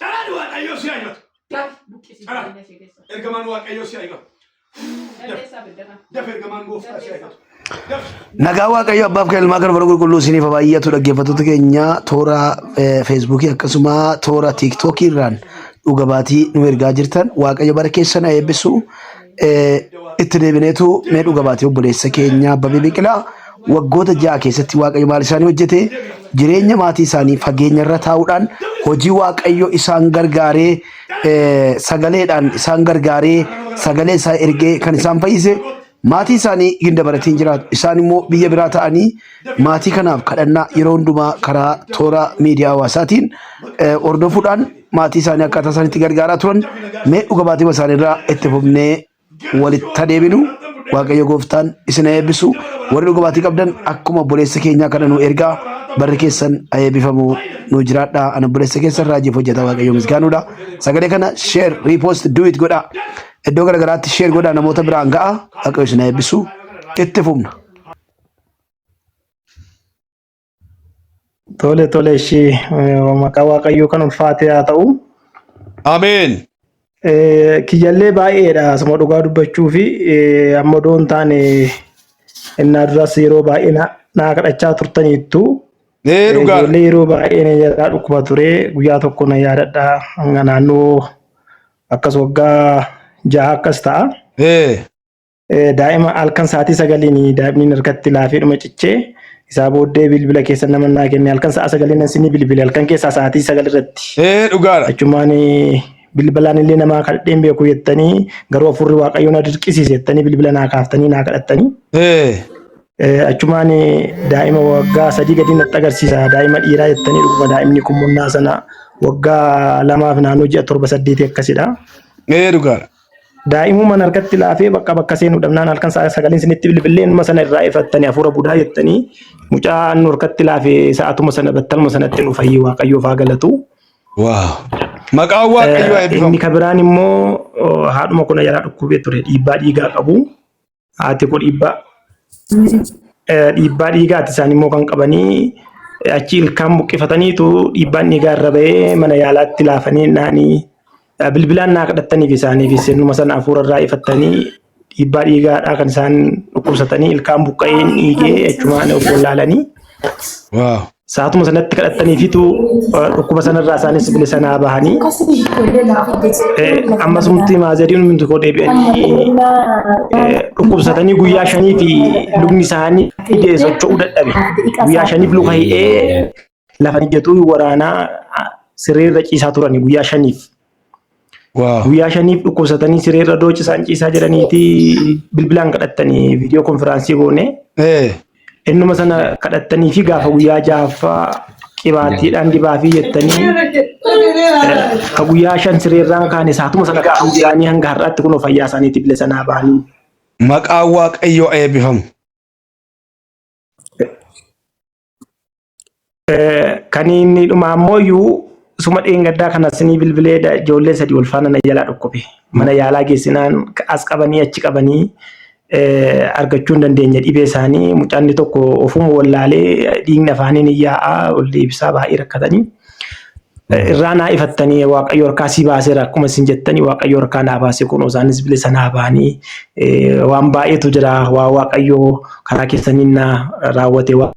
Caraan waaqayyoo si hayyatu. Ergamaan waaqayyoo si hayyatu. Daf ergamaan gooftaa si hayyatu. Nagaa waaqayyo abbaaf kan ilmaa kan bara qulqulluu isiniif baay'atu dhaggeeffattoota keenya toora feesbuukii akkasuma toora tiiktookii irraan dhuga baatii nu ergaa jirtan waaqayyo bara keessan eebbisu itti deebineetu mee dhuga baatii obboleessa keenya Abbabee Biqilaa waggoota 6 keessatti waaqayyo maal isaanii hojjete jireenya maatii isaanii fageenya irra taa'uudhaan hojii waaqayyo isaan gargaaree sagaleedhaan isaan gargaaree sagalee isaa ergee kan isaan fayyise maatii isaanii ginda baratiin jiraatu isaan immoo biyya biraa ta'anii maatii kanaaf kadhannaa yeroo hundumaa karaa toora miidiyaa hawaasaatiin hordofuudhaan maatii isaanii akkaataa isaaniitti gargaaraa turan mee dhuga baatii isaanii irraa itti fufnee walitti deebinu waaqayyo gooftaan isin eebbisu warri dhuga baatii qabdan akkuma obboleessa keenyaa kana nu ergaa barri keessan eebbifamu nu jiraadha ana obboleessa keessan raajiif hojjeta waaqayyo misgaanuudha sagalee kana share repost do it godha iddoo garagaraatti share godha namoota biraan ga'a akka isin eebbisu itti fufna. Tole ishee maqaa waaqayyoo kan ulfaate haa ta'u. Ameen. Kiyyallee baay'eedha asuma dhugaa dubbachuu fi amma doon taane innaa duras yeroo baay'ee naa kadhachaa turtaniittu. Dhugaa. Yeroo baay'ee jalaa dhukkuba ture guyyaa tokko na yaadadha hanga naannoo akkas waggaa 6 akkas ta'a. Daa'ima halkan sa'aatii 9 daa'imni harkatti laafee dhuma cichee isaa booddee bilbila keessa nama naa kenne halkan sa'a 9 isin bilbile halkan keessa sa'aatii 9 irratti. Dhugaadha. Achumaan bilbilaan illee namaa kadhadheen beeku jettanii garuu afurri waaqayyoo na dirqisiise jettanii bilbila naa kaaftanii naa kadhattanii. Achumaan daa'ima waggaa 3 gadi natti agarsiisa daa'ima dhiiraa jettanii dhuguma daa'imni kun munnaa sana waggaa 2 fi naannoo 7-8 akkasidha. Dhugaadha. Daa'imuma harkatti laafee bakka seenuu dhabnaan halkan sa'a 9 isinitti bilbileen nama sana irraa ifattanii hafuura budaa jettanii mucaa nu harkatti laafee sa'atuma sana battaluma sanatti nu fayyii waaqayyoof haa galatu. Maqaan waaqayyoo eebbifamu. Inni kabiraan immoo haadhuma kun jalaa dhukkubee ture dhiibbaa dhiigaa qabu. Haati kun dhiibbaa dhiigaati isaan immoo kan qabanii achi ilkaan buqqifataniitu dhiibbaan dhiigaa irra ba'ee mana yaalaatti laafanii naanii bilbilaan naa kadhattaniif isaaniif seenuma sana hafuura irraa ifattanii dhiibbaa dhiigaadhaa kan isaan dhukkubsatanii ilkaan buqqa'ee dhiigee achumaan obboon laalanii. Saatuma sanatti kadhattaniifitu dhukkuba sanarraa isaanis bilisa naa bahanii. Ammasumti maazariin hundi koo deebi'anii dhukkubsatanii guyyaa 5 fi lukni isaanii hidhee socho'uu dadhabe. Guyyaa 5 luka hidhee lafa ijjatu waraanaa sireerra ciisaa turanii guyyaa 5. Guyyaa 5 dhukkubsatanii sireerra dooci isaan ciisaa jiraniiti bilbilaan kadhattanii viidiyoo konfiraansii goone. Innuma sana kadhattanii fi gaafa guyyaa 6 qibaatiidhaan dibaa fi jettanii ka guyyaa 5 sireerraan kaane saatuma sana gaafa guyyaanii hanga har'aatti kunoo fayyaa isaaniitti bilisa naa bahanii. Maqaan waaqayyoo eebbifamu. Kan inni dhuma ammoo suma dheengaddaa kana sinii bilbilee ijoollee 3 wal faana na jalaa dhukkube. Mana yaalaa geessinaan as qabanii achi qabanii argachuu hin dandeenye dhibee isaanii mucaanni tokko ofuma wallaalee dhiigni afaaniin yaa'aa ol deebisaa baay'ee rakkatanii irraa naa ifattanii waaqayyo harkaa si baaseera akkuma isin jettanii waaqayyo harkaa naa baase kun isaanis bilisa naa bahanii waan baay'eetu jira waa waaqayyo karaa keessaniin naa raawwate waan